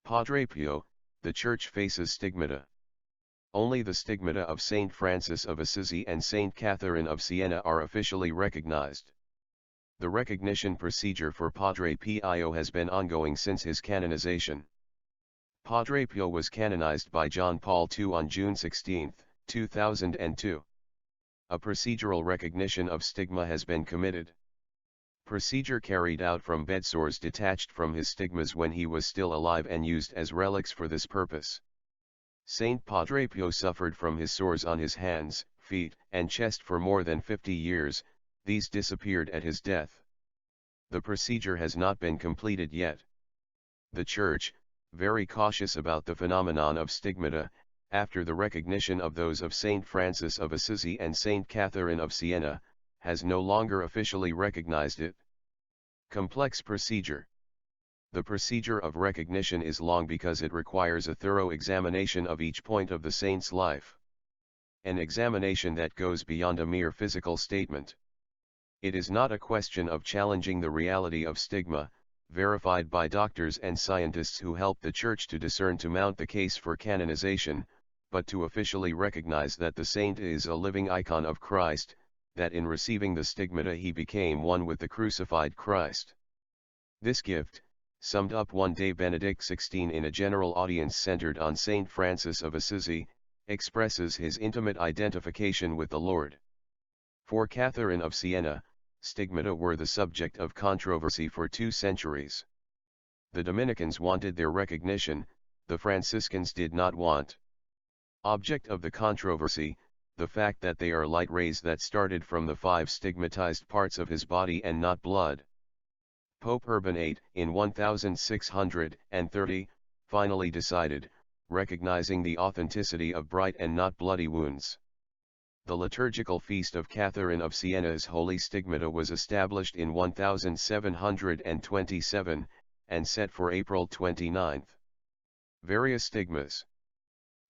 Padre Pio, the Church faces stigmata. Only the stigmata of Saint Francis of Assisi and Saint Catherine of Siena are officially recognized. The recognition procedure for Padre Pio has been ongoing since his canonization. Padre Pio was canonized by John Paul II on June 16, 2002. A procedural recognition of stigma has been committed. Procedure carried out from bedsores detached from his stigmas when he was still alive and used as relics for this purpose. Saint Padre Pio suffered from his sores on his hands, feet, and chest for more than 50 years, these disappeared at his death. The procedure has not been completed yet. The Church, very cautious about the phenomenon of stigmata, after the recognition of those of Saint Francis of Assisi and Saint Catherine of Siena, has no longer officially recognized it. Complex procedure. The procedure of recognition is long because it requires a thorough examination of each point of the saint's life. An examination that goes beyond a mere physical statement. It is not a question of challenging the reality of stigma, verified by doctors and scientists who help the Church to discern to mount the case for canonization, but to officially recognize that the saint is a living icon of Christ, that in receiving the stigmata he became one with the crucified Christ. This gift, summed up one day Benedict XVI in a general audience centered on Saint Francis of Assisi, expresses his intimate identification with the Lord. For Catherine of Siena, stigmata were the subject of controversy for 2 centuries. The Dominicans wanted their recognition, the Franciscans did not want. Object of the controversy, the fact that they are light rays that started from the 5 stigmatized parts of his body and not blood. Pope Urban VIII, in 1630, finally decided, recognizing the authenticity of bright and not bloody wounds. The liturgical feast of Catherine of Siena's Holy Stigmata was established in 1727, and set for April 29. Various stigmas.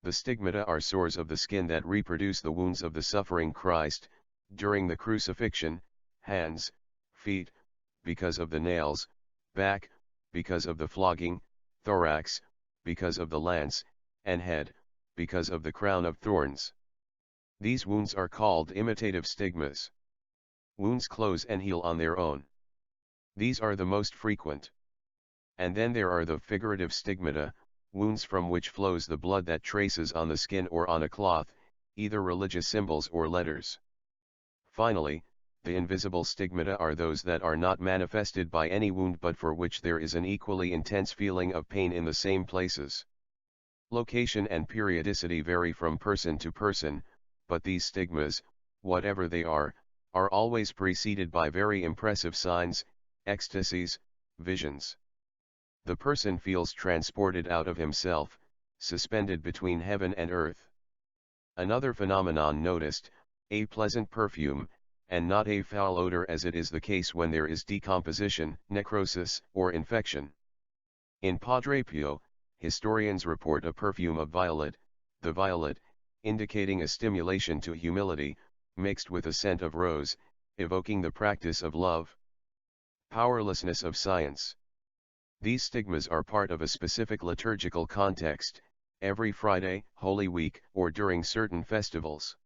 The stigmata are sores of the skin that reproduce the wounds of the suffering Christ, during the crucifixion, hands, feet, because of the nails, back, because of the flogging, thorax, because of the lance, and head, because of the crown of thorns. These wounds are called imitative stigmas. Wounds close and heal on their own. These are the most frequent. And then there are the figurative stigmata, wounds from which flows the blood that traces on the skin or on a cloth, either religious symbols or letters. Finally, the invisible stigmata are those that are not manifested by any wound but for which there is an equally intense feeling of pain in the same places. Location and periodicity vary from person to person, but these stigmas, whatever they are always preceded by very impressive signs, ecstasies, visions. The person feels transported out of himself, suspended between heaven and earth. Another phenomenon noticed, a pleasant perfume, and not a foul odor as it is the case when there is decomposition, necrosis, or infection. In Padre Pio, historians report a perfume of violet, the violet, indicating a stimulation to humility, mixed with a scent of rose, evoking the practice of love. Powerlessness of science. These stigmas are part of a specific liturgical context, every Friday, Holy Week, or during certain festivals.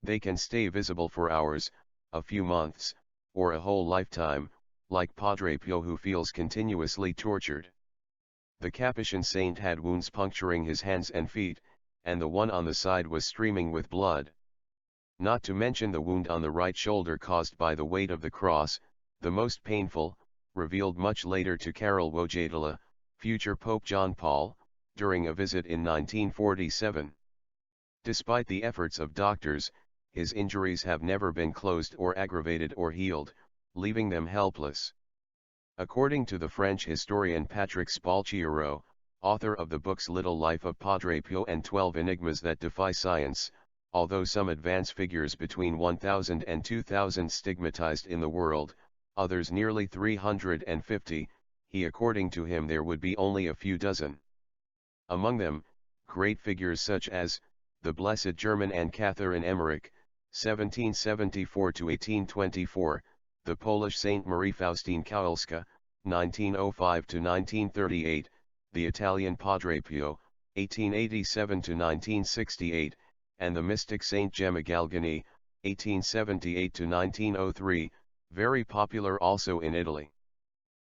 They can stay visible for hours, a few months, or a whole lifetime, like Padre Pio who feels continuously tortured. The Capuchin saint had wounds puncturing his hands and feet, and the one on the side was streaming with blood. Not to mention the wound on the right shoulder caused by the weight of the cross, the most painful, revealed much later to Karol Wojtyla, future Pope John Paul, during a visit in 1947. Despite the efforts of doctors, his injuries have never been closed or aggravated or healed, leaving them helpless. According to the French historian Patrick Spalchiero, author of the books Little Life of Padre Pio and 12 Enigmas That Defy Science, although some advance figures between 1,000 and 2,000 stigmatized in the world, others nearly 350, according to him there would be only a few dozen. Among them, great figures such as, the Blessed German Anne Catherine Emmerich, 1774–1824, the Polish Saint Marie Faustine Kowalska, 1905–1938, the Italian Padre Pio, 1887 to 1968, and the mystic Saint Gemma Galgani, 1878 to 1903, very popular also in Italy.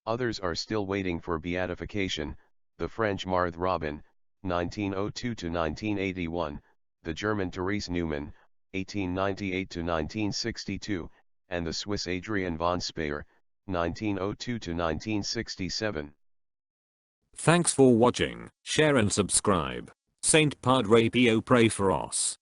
Others are still waiting for beatification, the French Marthe Robin, 1902 to 1981, the German Therese Neumann, 1898 to 1962, and the Swiss Adrian von Speyer, 1902 to 1967. Thanks for watching, share and subscribe. Saint Padre Pio pray for us.